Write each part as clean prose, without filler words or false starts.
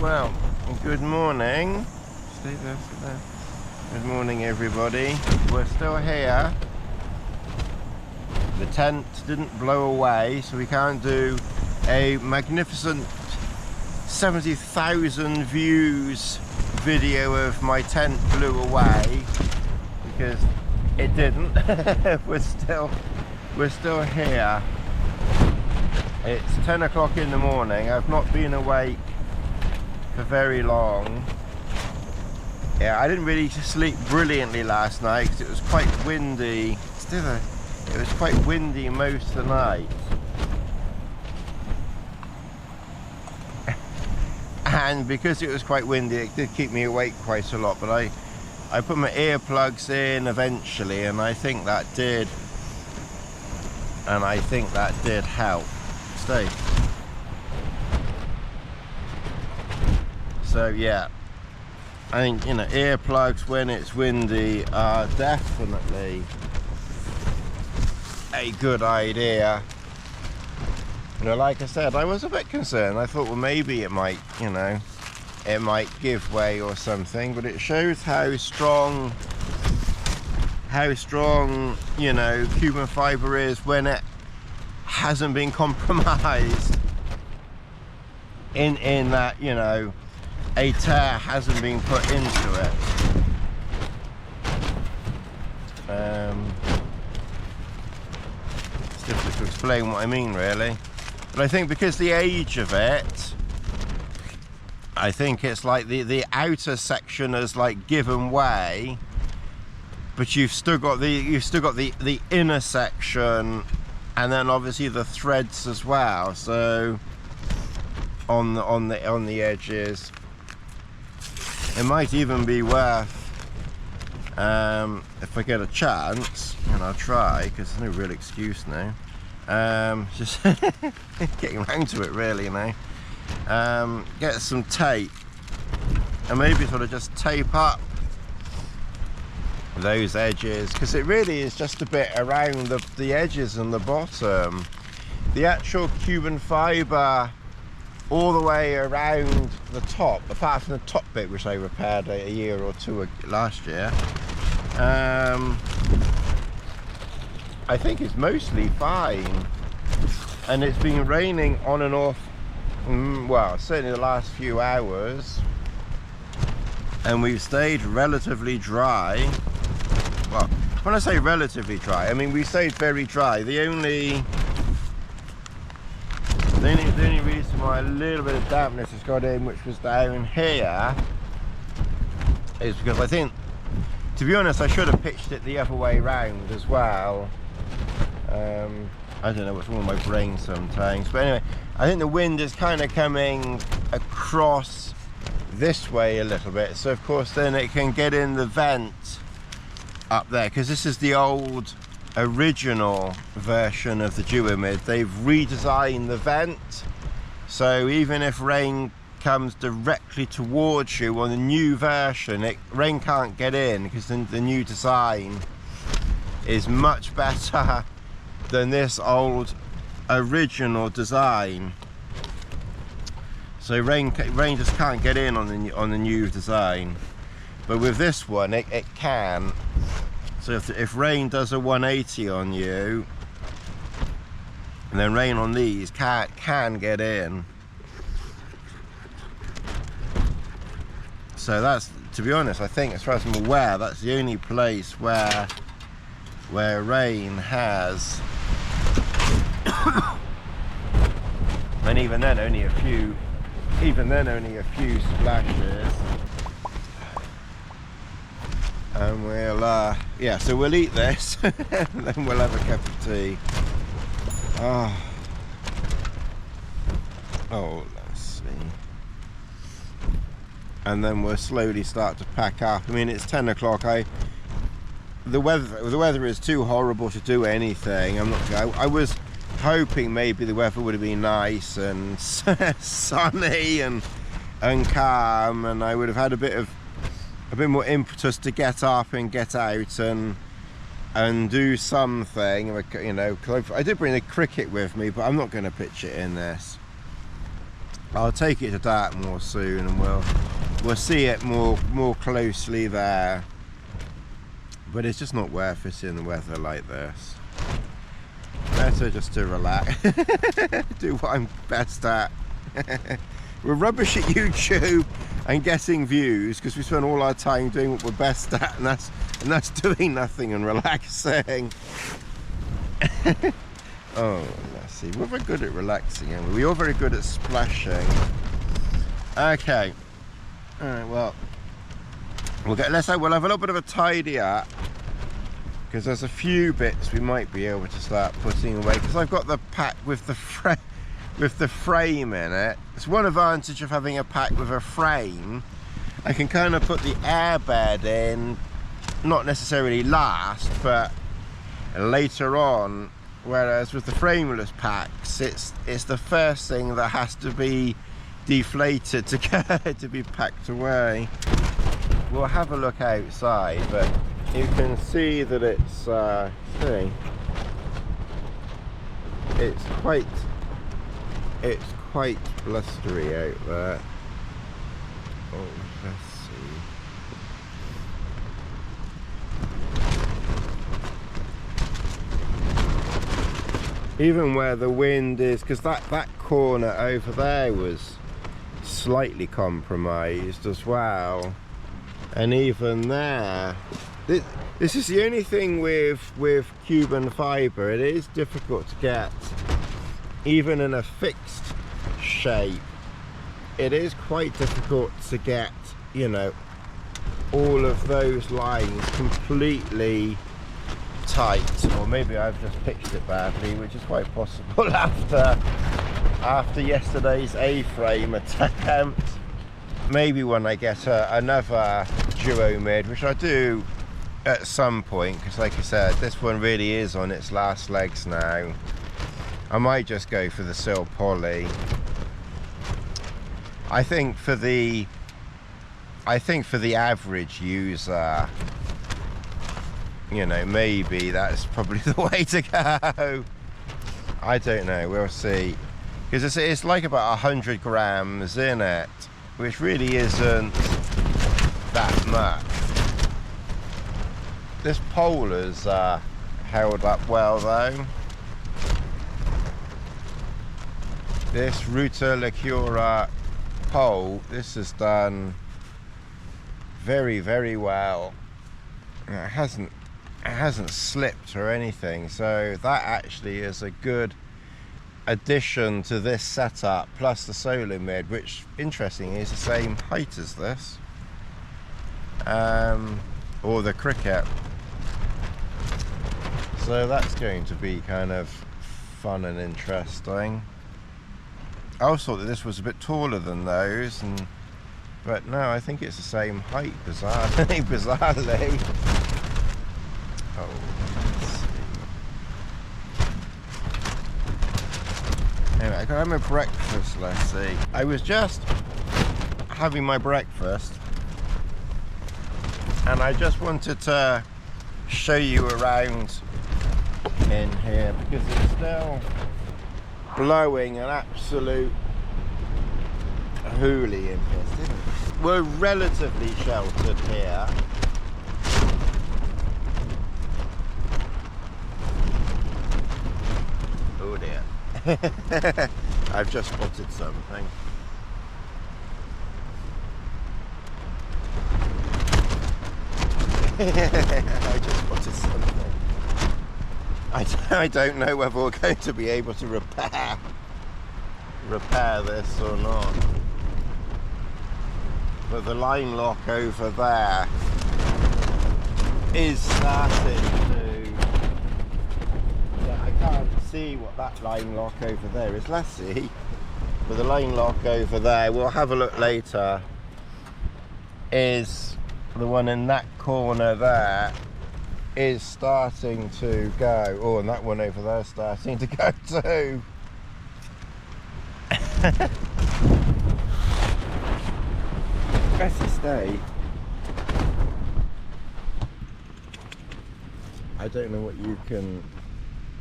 Well, good morning. Stay there, stay there. Good morning, everybody. We're still here. The tent didn't blow away, so we can't do a magnificent 70,000 views video of my tent blew away, because it didn't. we're still here. It's 10 o'clock in the morning. I've not been awake for very long. Yeah, I didn't really sleep brilliantly last night because it was quite windy. It was quite windy most of the night. And because it was quite windy, it did keep me awake quite a lot, but I put my earplugs in eventually, and I think that did help. Stay. So yeah, I think, you know, earplugs when it's windy are definitely a good idea. You know, like I said, I was a bit concerned. I thought, well, maybe it might, you know, it might give way or something, but it shows how strong, you know, cuben fibre is when it hasn't been compromised in that, you know, a tear hasn't been put into it. It's difficult to explain what I mean, really. But I think because the age of it, I think it's like the outer section has like given way, but you've still got the inner section, and then obviously the threads as well. So on the edges, it might even be worth, if I get a chance, and I'll try because there's no real excuse now. Just getting around to it really now. Get some tape and maybe sort of just tape up those edges, because it really is just a bit around the edges and the bottom. The actual cuben fibre all the way around the top, apart from the top bit which I repaired a year or two last year, I think it's mostly fine. And it's been raining on and off, well, certainly the last few hours, and we've stayed relatively dry. Well, when I say relatively dry, I mean we stayed very dry. The only reason why a little bit of dampness has got in, which was down here, is because I think, to be honest, I should have pitched it the other way round as well. I don't know what's wrong with my brain sometimes, but anyway, I think the wind is kind of coming across this way a little bit, so of course then it can get in the vent up there, because this is the old original version of the Duomid. They've redesigned the vent, so even if rain comes directly towards you on the new version, rain can't get in, because the new design is much better than this old original design. So rain just can't get in on the new design, but with this one it can. So if rain does a 180 on you, and then rain on these can get in. So that's, to be honest, I think as far as I'm aware, that's the only place where rain has, and even then only a few splashes. And we'll yeah, so we'll eat this and then we'll have a cup of tea. Oh, let's see. And then we'll slowly start to pack up. I mean, it's 10 o'clock. The weather is too horrible to do anything. I was hoping maybe the weather would have been nice and sunny and calm, and I would have had a bit more impetus to get up and get out and do something, you know. I did bring the cricket with me, but I'm not going to pitch it in this. I'll take it to Dartmoor soon, and we'll see it more closely there. But it's just not worth it in the weather like this. Better just to relax, do what I'm best at. We're rubbish at YouTube and getting views because we spend all our time doing what we're best at, and that's doing nothing and relaxing. Oh, let's see. We're very good at relaxing, aren't we? We're all very good at splashing. Okay. All right. Well, we'll have a little bit of a tidy up, because there's a few bits we might be able to start putting away, because I've got the pack with the frame in it. It's one advantage of having a pack with a frame. I can kind of put the airbed in, not necessarily last, but later on. Whereas with the frameless packs, it's the first thing that has to be deflated to be packed away. We'll have a look outside, but you can see that it's quite blustery out there. Oh, let's see. Even where the wind is, because that corner over there was slightly compromised as well, and even there, this is the only thing with cuben fibre. It is difficult to get, even in a fixed shape. It is quite difficult to get, you know, all of those lines completely tight. Or maybe I've just pitched it badly, which is quite possible after yesterday's A-frame attempt. Maybe when I get another Duomid, which I do at some point, because like I said, this one really is on its last legs now. I might just go for the sill poly. I think for the average user, you know, maybe that's probably the way to go. I don't know, we'll see. Because it's like about 100 grams in it, which really isn't that much. This pole has held up well though. This Ruta Licura pole, this has done very, very well. It hasn't slipped or anything, so that actually is a good addition to this setup, plus the solar mid, which interestingly is the same height as this, or the cricket. So that's going to be kind of fun and interesting. I always thought that this was a bit taller than those, but no, I think it's the same height, bizarrely. Oh, let's see. Anyway, I gotta have my breakfast, let's see. I was just having my breakfast, and I just wanted to show you around in here, because it's still blowing an absolute hoolie in here. We're relatively sheltered here. Oh dear. I've just spotted something. I just spotted something. I don't know whether we're going to be able to repair this or not. But the line lock over there is starting to... Yeah, I can't see what that line lock over there is. Let's see. But the line lock over there, we'll have a look later, is the one in that corner there. Is starting to go. Oh, and that one over there is starting to go too. Better stay. I don't know what you can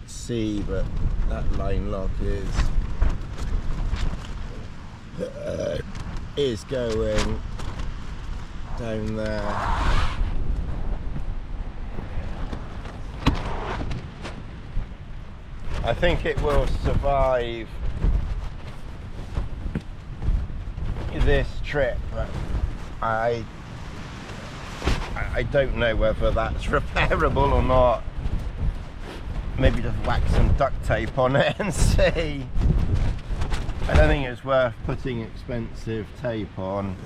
see, but that line lock is is going down there. I think it will survive this trip, but I don't know whether that's repairable or not. Maybe just whack some duct tape on it and see. I don't think it's worth putting expensive tape on.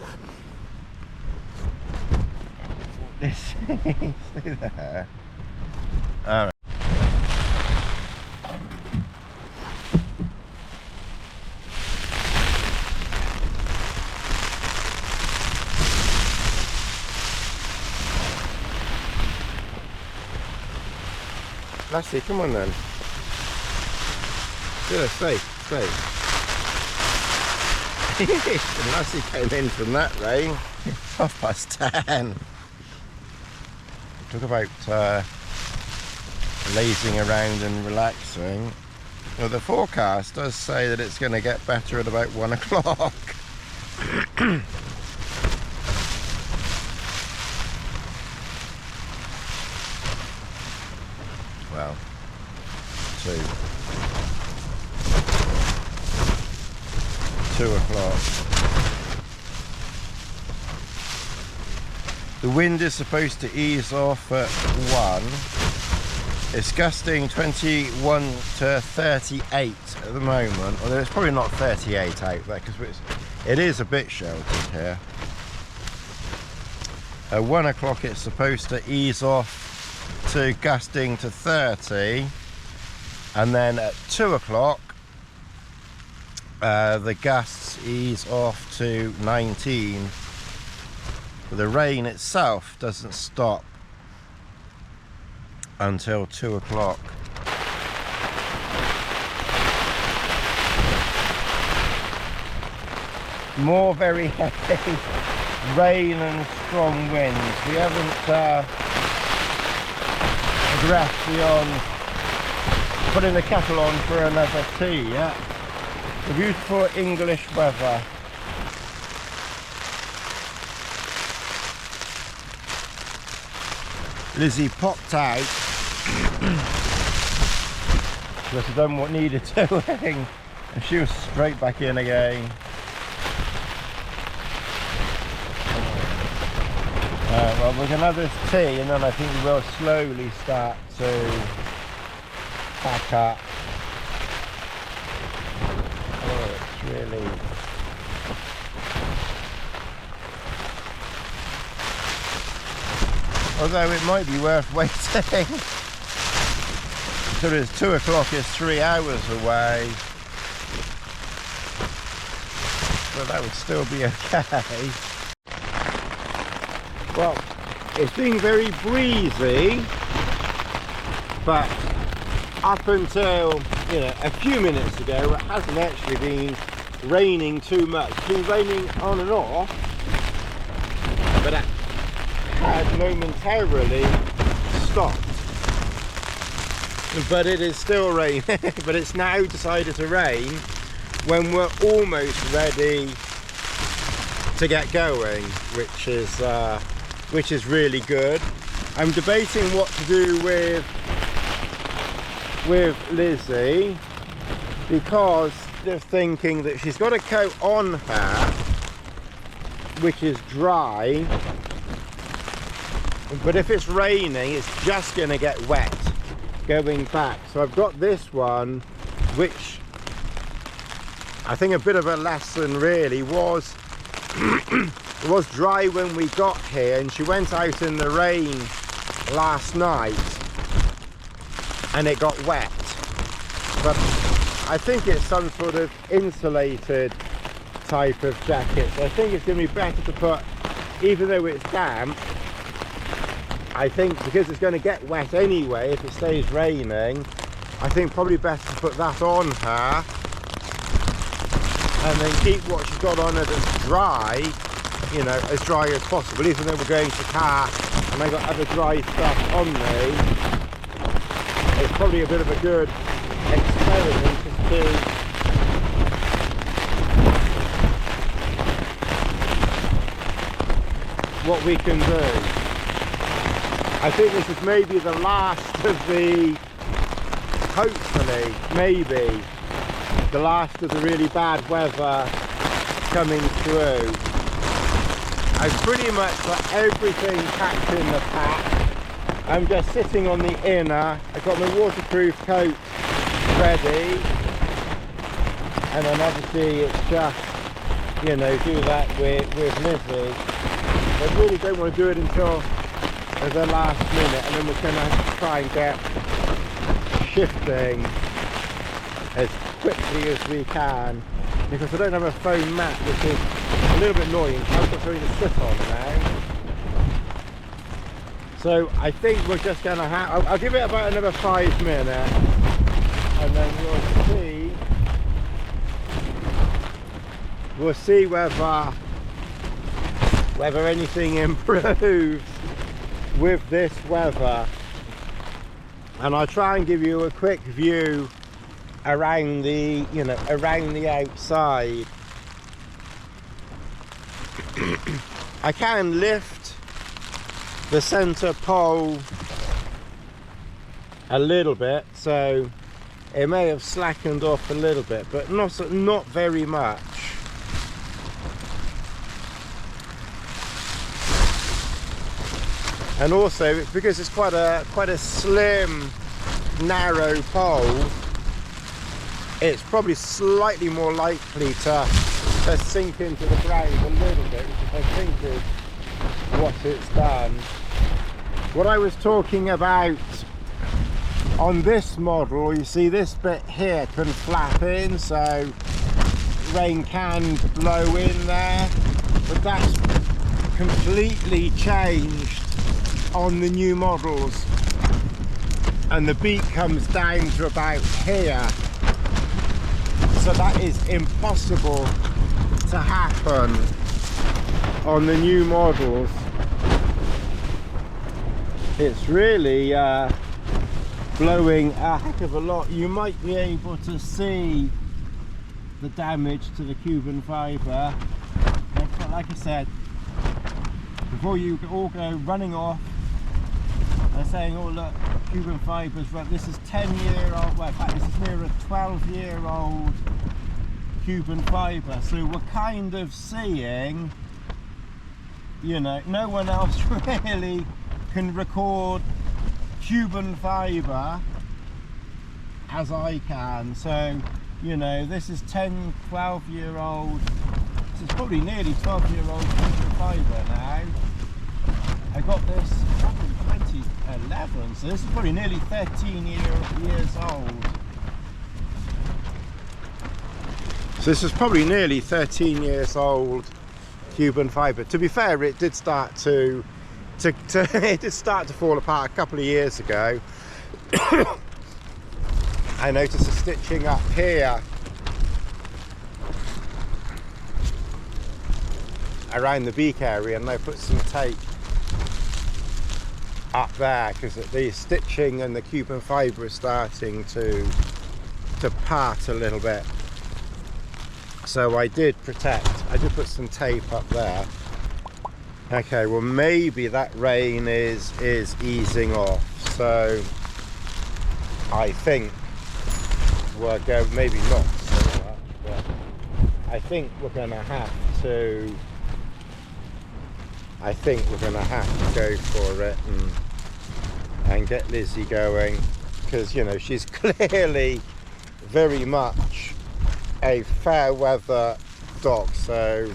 This see there. Alright. Lassie, come on then. Yeah, stay. Lassie came in from that rain. 10:30. Talk about lazing around and relaxing. Well, the forecast does say that it's going to get better at about 1 o'clock. Well, 2 o'clock. The wind is supposed to ease off at 1. It's gusting 21 to 38 at the moment, although it's probably not 38 out there because it is a bit sheltered here. At 1 o'clock it's supposed to ease off to gusting to 30, and then at 2 o'clock the gusts ease off to 19, but the rain itself doesn't stop until 2 o'clock. More very heavy rain and strong winds. We haven't progressed beyond putting the kettle on for another tea yet. The beautiful English weather. Lizzie popped out because I'd done what needed doing, and she was straight back in again. Well, we're going to have this tea and then I think we will slowly start to pack up. Oh, it's really... Although it might be worth waiting. So it's 2 o'clock, it's 3 hours away. But that would still be okay. Well, it's been very breezy, but up until, you know, a few minutes ago, it hasn't actually been raining too much. It's been raining on and off, but it had momentarily stopped. But it is still raining, but it's now decided to rain when we're almost ready to get going, which is really good. I'm debating what to do with Lizzie, because they're thinking that she's got a coat on her which is dry, but if it's raining it's just going to get wet going back. So I've got this one, which I think a bit of a lesson really was it was dry when we got here, and she went out in the rain last night and it got wet, but I think it's some sort of insulated type of jacket, so I think it's going to be better to put, even though it's damp, I think because it's going to get wet anyway if it stays raining, I think probably better to put that on her and then keep what she's got on her that's dry, you know, as dry as possible, even though we're going to car and I got other dry stuff on me. It's probably a bit of a good experiment to what we can do. I think this is maybe the last of the, hopefully, maybe the last of the really bad weather coming through. I've pretty much got everything packed in the pack. I'm just sitting on the inner. I've got my waterproof coat ready, and then obviously it's just, you know, do that with Lizzie. I really don't want to do it until the last minute, and then we're going to try and get shifting as quickly as we can, because I don't have a foam mat, which is a little bit annoying. I've got something to sit on now. So I think we're just going to have, I'll give it about another 5 minutes, and then we'll see whether anything improves with this weather. And I'll try and give you a quick view around the, you know, around the outside. I can lift the center pole a little bit, so it may have slackened off a little bit, but not very much. And also, because it's quite a slim, narrow pole, it's probably slightly more likely to sink into the ground a little bit, which I think is what it's done. What I was talking about on this model, you see this bit here can flap in, so rain can blow in there, but that's completely changed on the new models, and the beak comes down to about here, so that is impossible to happen on the new models. It's really blowing a heck of a lot. You might be able to see the damage to the cuben fibre, but like I said, before you all go running off and saying, oh look, cuben fibres, right, this is 10-year-old, well in fact this is near a 12-year-old cuben fibre, so we're kind of seeing, you know, no one else really can record cuben fibre as I can. So, you know, this is 10, 12-year-old, this is probably nearly 12-year-old cuben fibre now. I got this in 2011, so this is probably nearly 13 years old. So this is probably nearly 13 years old cuben fibre. To be fair, it did start to it did start to fall apart a couple of years ago. I noticed the stitching up here around the beak area, and I put some tape up there because the stitching and the cuben fibre is starting to part a little bit. So I did put some tape up there. Okay, well maybe that rain is easing off, so I think we'll go, maybe not so much, but I think we're gonna have to go for it and get Lizzie going, because you know she's clearly very much a fair weather dog. So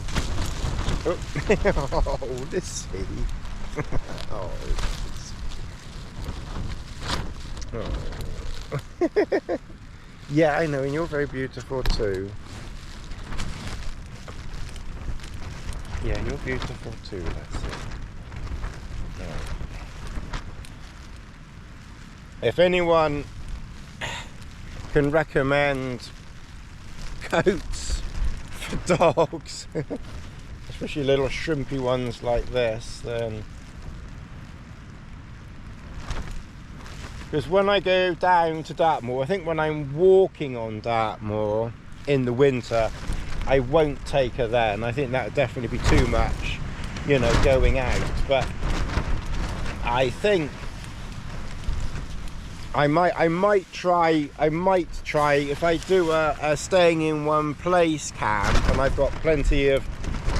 oh, Lizzie. Oh, oh. Yeah, I know, and you're very beautiful too. Yeah, you're beautiful too, that's it. Yeah. If anyone can recommend coats for dogs, especially little shrimpy ones like this, then, because when I go down to Dartmoor, I think when I'm walking on Dartmoor in the winter, I won't take her then. I think that would definitely be too much you know, going out. But I think I might try if I do a staying in one place camp, and I've got plenty of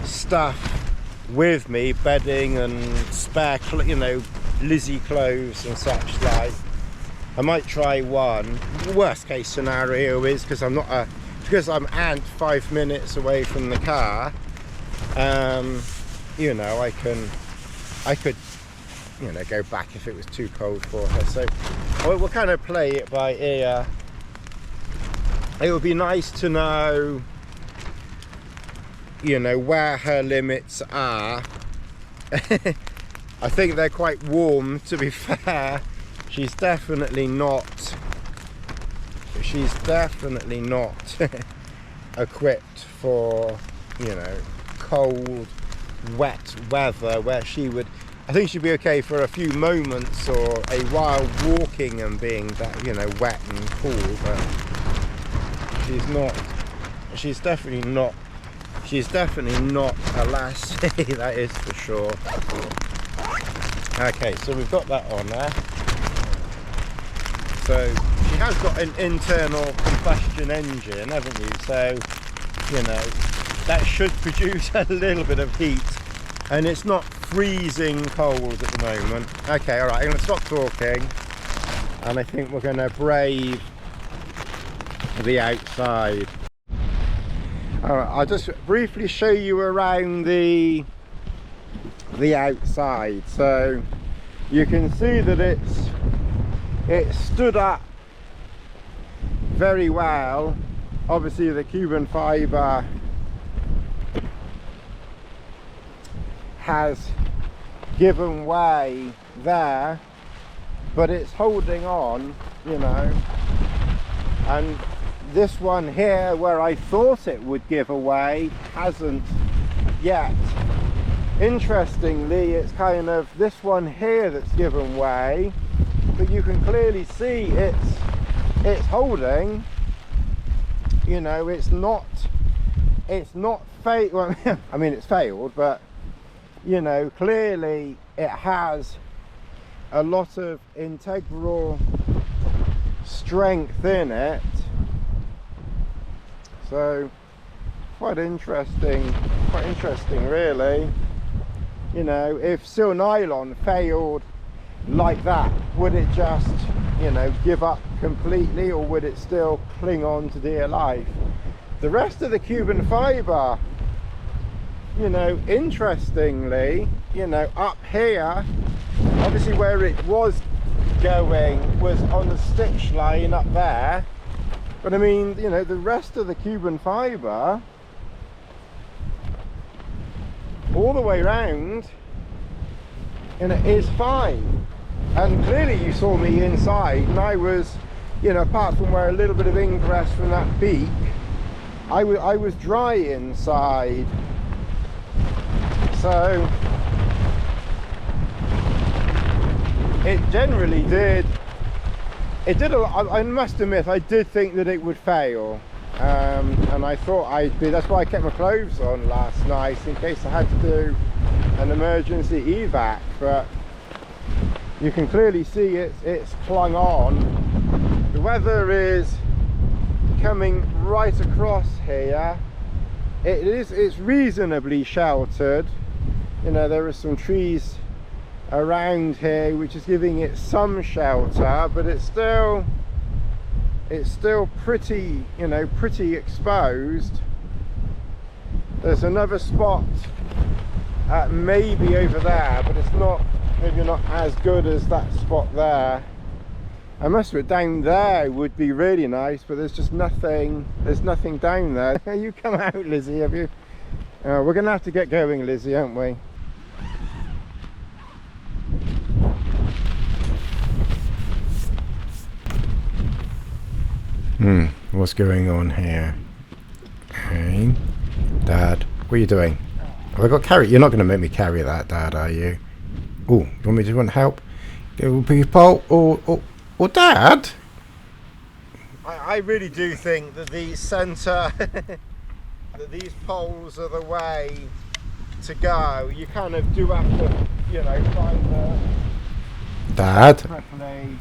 stuff with me, bedding and spare, you know, Lizzie clothes and such like. I might try one. Worst case scenario is because I'm and 5 minutes away from the car. You know, I could, you know, go back if it was too cold for her. So we'll kind of play it by ear. It would be nice to know, you know, where her limits are. I think they're quite warm, to be fair. She's definitely not equipped for, you know, cold, wet weather where she would, I think she'd be okay for a few moments or a while walking and being that, you know, wet and cool, but she's definitely not a lassie, that is for sure. Okay, so we've got that on there. So she has got an internal combustion engine, haven't you? So, you know, that should produce a little bit of heat, and it's not freezing cold at the moment. Okay, all right, I'm going to stop talking, and I think we're going to brave the outside. All right, I'll just briefly show you around the outside. So you can see that it stood up very well. Obviously the cuben fibre has given way there, but it's holding on, you know. And this one here, where I thought it would give away, hasn't yet. Interestingly, it's kind of this one here that's given way, but you can clearly see it's holding. You know, it's not failed. Well, I mean, it's failed, but you know, clearly it has a lot of integral strength in it. So quite interesting really. You know, if steel nylon failed like that, would it just, you know, give up completely, or would it still cling on to dear life? The rest of the cuben fibre, you know, interestingly, you know, up here, obviously where it was going was on the stitch line up there, but I mean, you know, the rest of the cuben fibre all the way around, and it is fine. And clearly you saw me inside, and I was, you know, apart from where a little bit of ingress from that beak, I was dry inside. So it generally did. I must admit, I did think that it would fail, and I thought that's why I kept my clothes on last night, in case I had to do an emergency evac. But you can clearly see it's clung on. The weather is coming right across here. It's reasonably sheltered. You know, there are some trees around here which is giving it some shelter, but it's still pretty, you know, pretty exposed. There's another spot maybe over there, but it's not, maybe not as good as that spot there. I must admit, down there would be really nice, but there's just nothing, there's nothing down there. You come out, Lizzie, have you? We're gonna have to get going, Lizzie, aren't we? What's going on here? Hey, Dad, what are you doing? Have I got carry? You're not going to make me carry that, Dad, are you? Oh, you want me to want help? Go people, or Dad? I really do think that the centre, that these poles are the way to go, you kind of do have to, you know, find the... Dad, Preferably,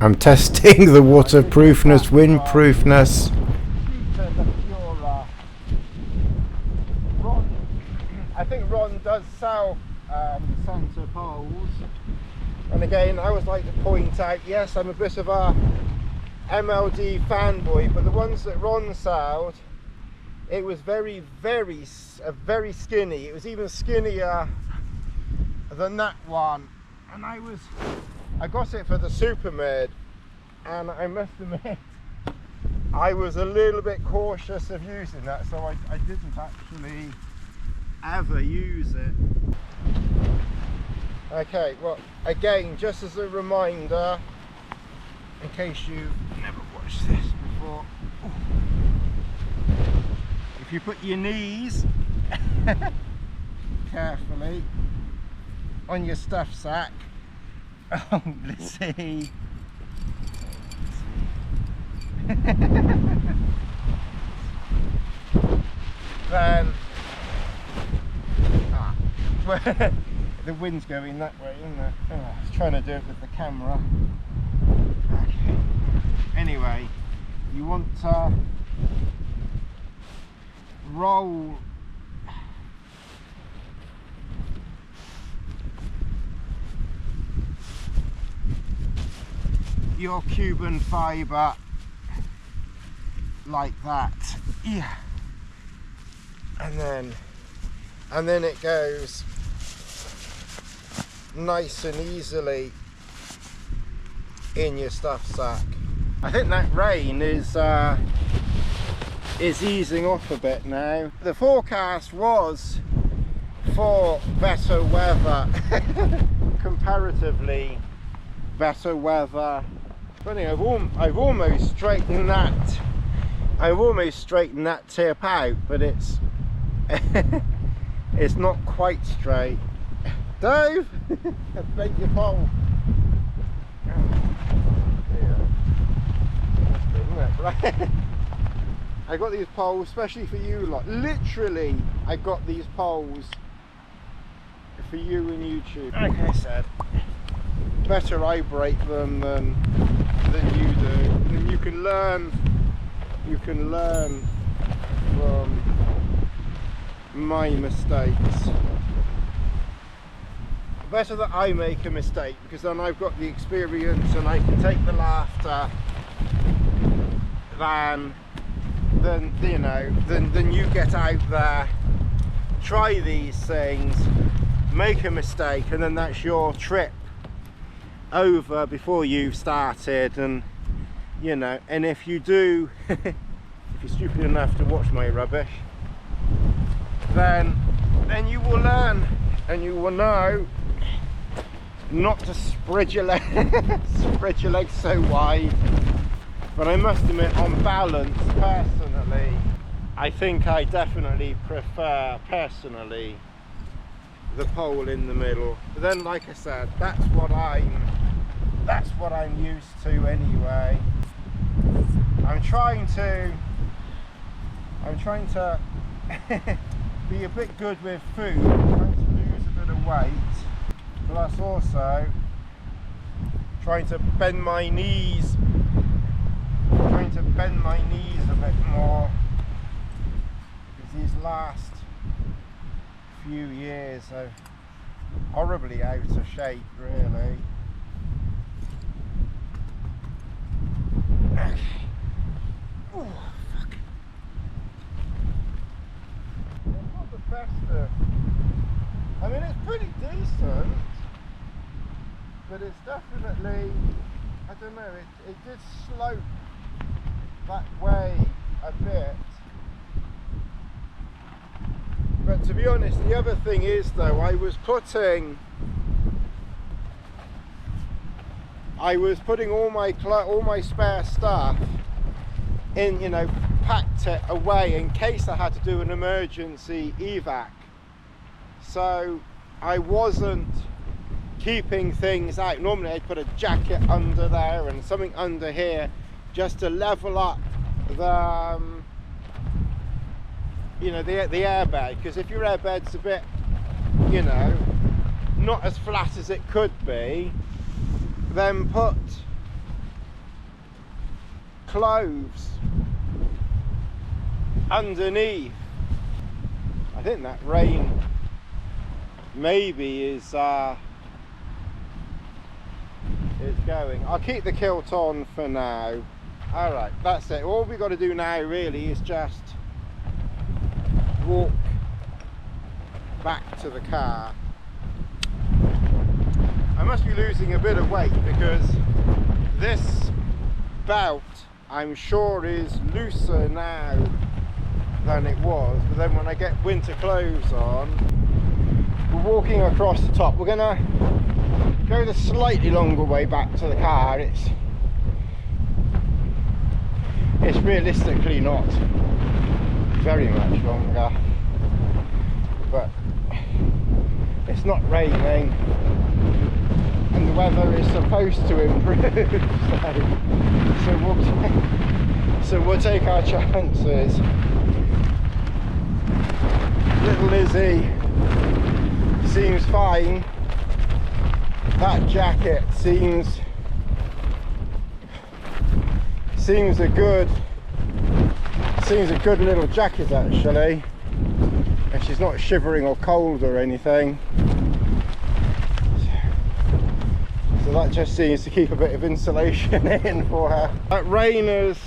I'm testing the waterproofness, windproofness. Ron, I think Ron does sell centre poles, and again I always like to point out, yes, I'm a bit of a MLD fanboy, but the ones that Ron sold, it was very skinny. It was even skinnier than that one, and I got it for the Supermid, and I must admit I was a little bit cautious of using that, so I didn't actually ever use it. Okay, well, again, just as a reminder, in case you never watched this before, if you put your knees carefully on your stuff sack, oh, let's see. Then the wind's going that way, isn't it? Oh, I was trying to do it with the camera. Okay. Anyway, you want to roll your cuben fibre like that, yeah, and then it goes nice and easily in your stuff sack. I think that rain is easing off a bit now. The forecast was for better weather, comparatively better weather. Funny, I've almost straightened that. I've almost straightened that tip out, but it's it's not quite straight. Dave, I beg your pole. I got these poles especially for you lot. Literally, I got these poles for you and YouTube. Like I said, better I break them than you do. And you can learn from my mistakes. Better that I make a mistake, because then I've got the experience and I can take the laughter than you get out there, try these things, make a mistake, and then that's your trip over before you've started. And you know, and if you do if you're stupid enough to watch my rubbish, then you will learn and you will know not to spread your legs so wide. But I must admit, on balance, personally, I think I definitely prefer the pole in the middle. But then, like I said, that's what I'm used to anyway. I'm trying to be a bit good with food, trying to lose a bit of weight, plus also trying to bend my knees a bit more, because these last few years are horribly out of shape, really. Okay. Oh, fuck. It's not the best of, I mean, it's pretty decent, but it's definitely, I don't know, it did slope that way a bit. But to be honest, the other thing is though, I was putting all my spare stuff in, you know, packed it away in case I had to do an emergency evac. So I wasn't keeping things out. Normally I'd put a jacket under there and something under here just to level up the you know, the airbag, because if your airbag's a bit you know, not as flat as it could be, then put clothes underneath. I think that rain maybe is going. I'll keep the kilt on for now. Alright, that's it. All we've got to do now really is just walk back to the car. I must be losing a bit of weight because this belt, I'm sure, is looser now than it was, but then when I get winter clothes on, we're walking across the top. We're gonna go the slightly longer way back to the car. It's realistically not very much longer, but it's not raining and the weather is supposed to improve, so we'll take our chances. Little Lizzie seems fine. That jacket seems a good little jacket actually, and she's not shivering or cold or anything, so that just seems to keep a bit of insulation in for her. That rain has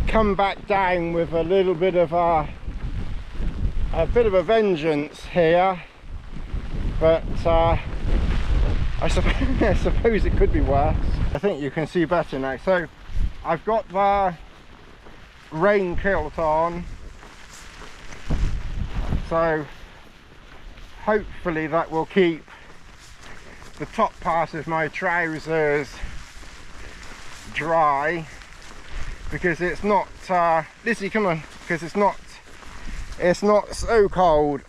come back down with a little bit of a vengeance here, but I suppose it could be worse. I think you can see better now. So I've got the rain kilt on, so hopefully that will keep the top part of my trousers dry, because it's not Lizzie, come on, because it's not so cold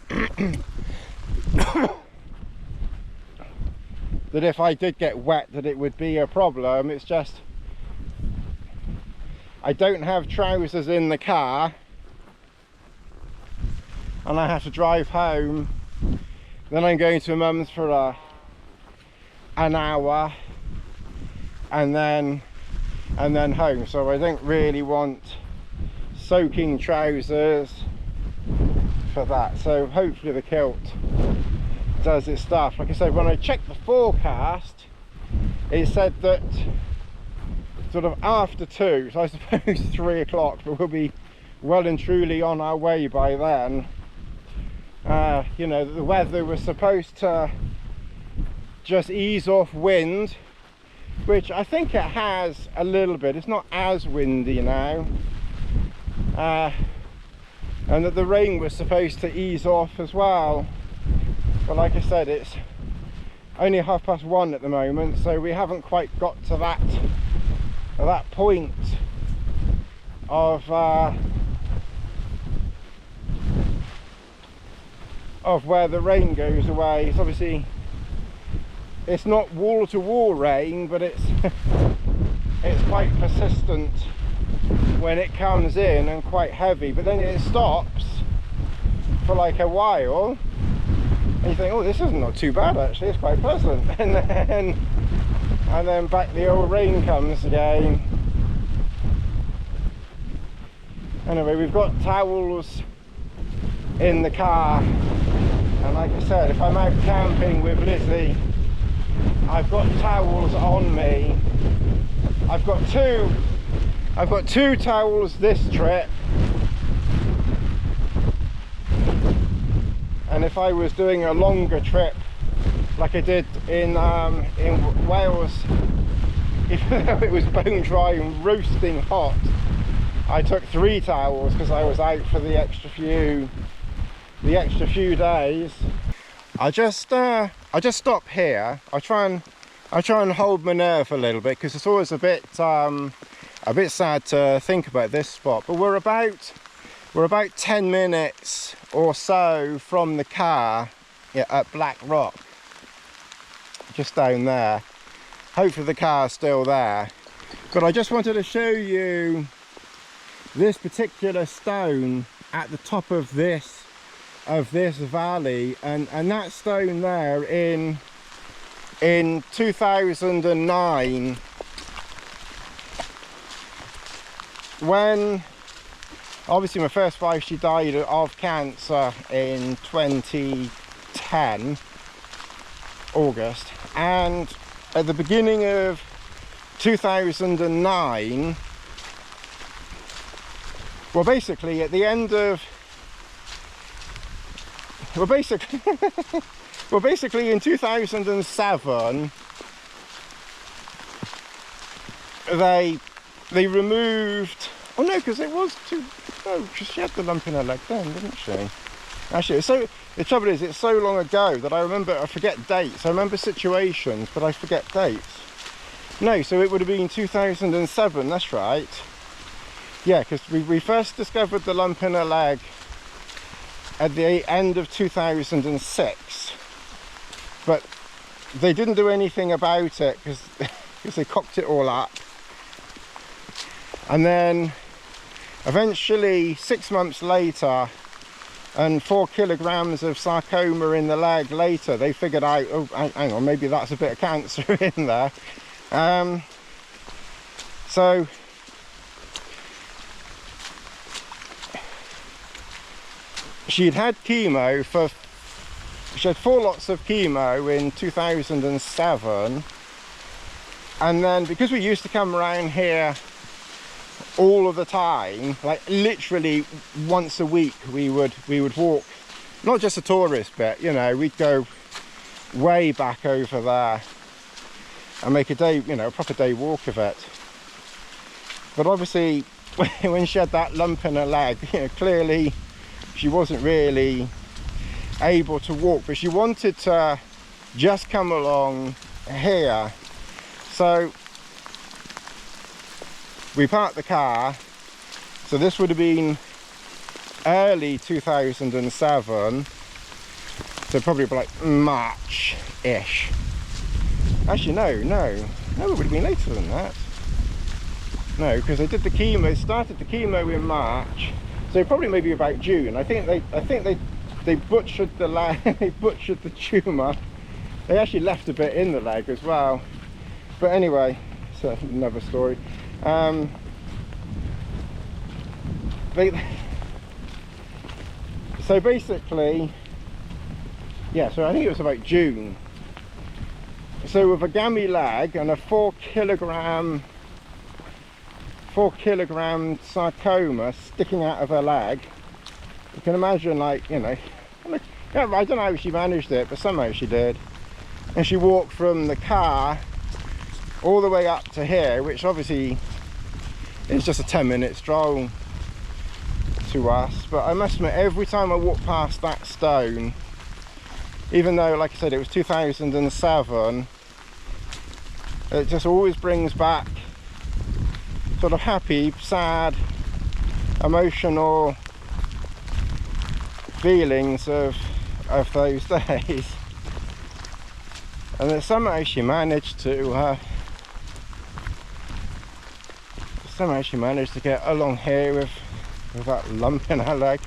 that if I did get wet that it would be a problem. It's just I don't have trousers in the car and I have to drive home, then I'm going to mum's for an hour and then home, so I don't really want soaking trousers for that. So hopefully the kilt does its stuff. Like I said, when I checked the forecast, it said that sort of after 2, so I suppose 3 o'clock, but we'll be well and truly on our way by then. You know, the weather was supposed to just ease off wind, which I think it has a little bit. It's not as windy now, and that the rain was supposed to ease off as well, but like I said, it's only 1:30 at the moment, so we haven't quite got to that point of where the rain goes away. It's obviously, it's not wall-to-wall rain, but it's it's quite persistent when it comes in and quite heavy, but then it stops for like a while and you think, oh, this is not too bad actually, it's quite pleasant, and then back the old rain comes again. Anyway, we've got towels in the car, and like I said, if I'm out camping with Lizzie, I've got towels on me. I've got two towels this trip, and if I was doing a longer trip like I did in Wales, even though it was bone dry and roasting hot, I took 3 towels because I was out for the extra few days. I just stop here. I try and hold my nerve a little bit, because it's always a bit sad to think about this spot, but we're about 10 minutes or so from the car, yeah, at Black Rock, just down there. Hopefully the car's still there, but I just wanted to show you this particular stone at the top of this of this valley, and that stone there in 2009, when obviously my first wife, she died of cancer in 2010 August, and at the beginning of 2009, well, basically at the end of basically in 2007 they removed, oh no, because it was too, oh, because she had the lump in her leg then, didn't she? Actually, so the trouble is, it's so long ago that I forget dates. I remember situations, but I forget dates. No, so it would have been 2007, that's right. Yeah, because we first discovered the lump in her leg at the end of 2006. But they didn't do anything about it because they cocked it all up. And then eventually 6 months later, and 4 kilograms of sarcoma in the leg later, they figured out, oh, hang on, maybe that's a bit of cancer in there. So she'd had chemo she had 4 lots of chemo in 2007, and then because we used to come around here all of the time, like literally once a week, we would walk, not just a tourist bit, you know, we'd go way back over there and make a day, you know, a proper day walk of it. But obviously when she had that lump in her leg, you know, clearly she wasn't really able to walk, but she wanted to just come along here. So we parked the car, so this would have been early 2007, so probably like March-ish. Actually no, it would have been later than that. No, because they did the chemo, started the chemo in March, so probably maybe about June. I think they butchered the leg, they butchered the tumour. They actually left a bit in the leg as well. But anyway, it's another story. So basically, yeah, so I think it was about June. So with a gammy leg and a 4 kilogram sarcoma sticking out of her leg, you can imagine, like, you know, I don't know how she managed it, but somehow she did. And she walked from the car all the way up to here, which obviously is just a 10-minute stroll to us. But I must admit, every time I walk past that stone, even though, like I said, it was 2007, it just always brings back sort of happy, sad, emotional feelings of those days. And that somehow she managed to get along here with that lump in her leg.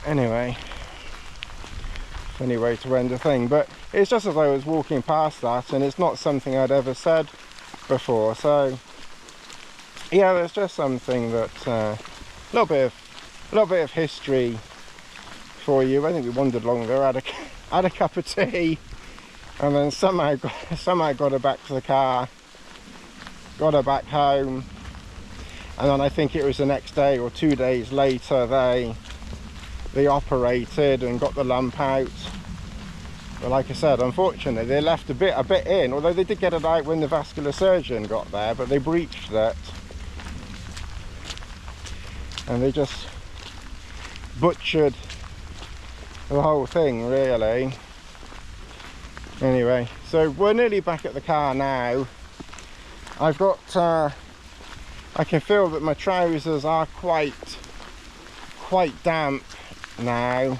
Anyway, funny way to end the thing, but it's just as I was walking past that, and it's not something I'd ever said before. So yeah, there's just something that a little bit of history for you. I think we wandered along there, had a cup of tea, and then somehow got her back to the car, got her back home, and then I think it was the next day or 2 days later they operated and got the lump out. But like I said, unfortunately they left a bit in, although they did get it out when the vascular surgeon got there, but they breached it and they just butchered the whole thing, really. Anyway, so we're nearly back at the car now. I've got I can feel that my trousers are quite damp now.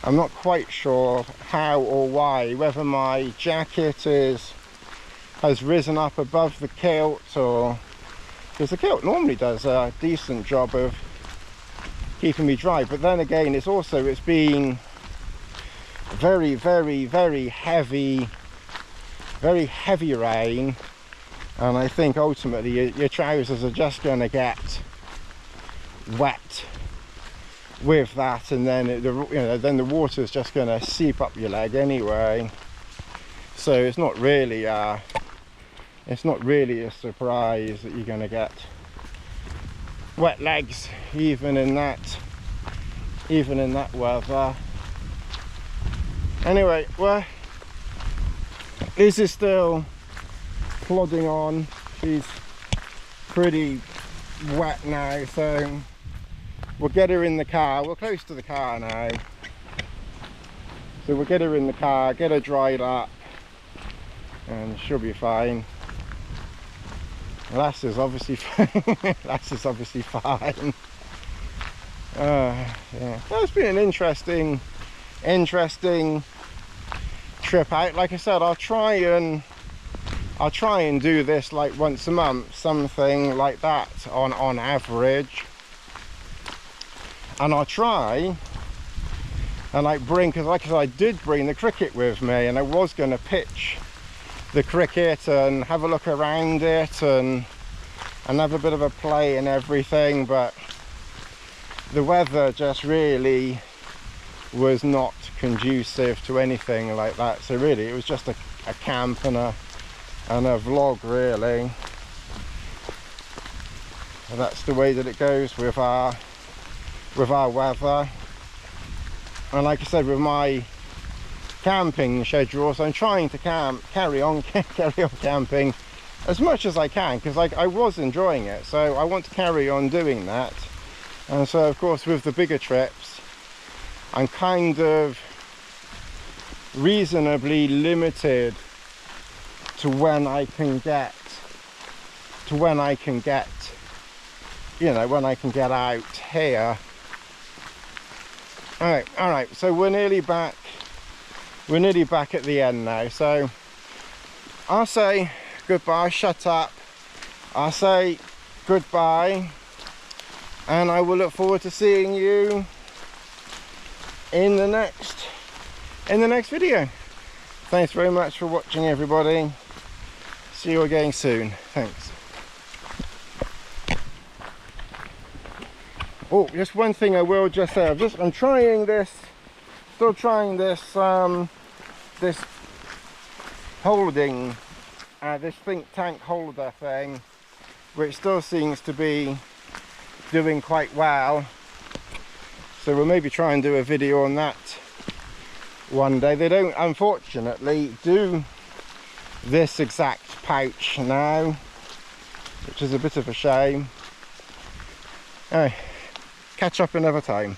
I'm not quite sure how or why, whether my jacket has risen up above the kilt, or because the kilt normally does a decent job of me dry. But then again, it's been very, very, very heavy rain, and I think ultimately your trousers are just going to get wet with that, and then then the water's just going to seep up your leg anyway. So it's not really a surprise that you're going to get wet legs even in that weather. Anyway, well, Liz is still plodding on. She's pretty wet now, so we'll get her in the car. We're close to the car now, so we'll get her in the car, get her dried up, and she'll be fine. Lass is obviously fine. Lass is obviously fine. Yeah, well, it's been an interesting trip out. Like I said, I'll try and do this like once a month, something like that on average. And I'll try and like bring, because like I said, I did bring the cricket with me, and I was going to pitch the cricket and have a look around it and have a bit of a play and everything, but the weather just really was not conducive to anything like that. So really it was just a camp and a vlog, really. And that's the way that it goes with our weather. And like I said, with my camping schedules, I'm trying to carry on camping as much as I can, because like I was enjoying it, so I want to carry on doing that. And so of course with the bigger trips, I'm kind of reasonably limited to when I can get out here. All right, so we're nearly back at the end now, so I'll say goodbye. Shut up. I'll say goodbye, and I will look forward to seeing you in the next video. Thanks very much for watching, everybody. See you again soon. Thanks. Oh, just one thing I will just say. I'm trying this, still trying this this holding, this think tank holder thing, which still seems to be doing quite well. So we'll maybe try and do a video on that one day. They don't unfortunately do this exact pouch now, which is a bit of a shame. Anyway, catch up another time.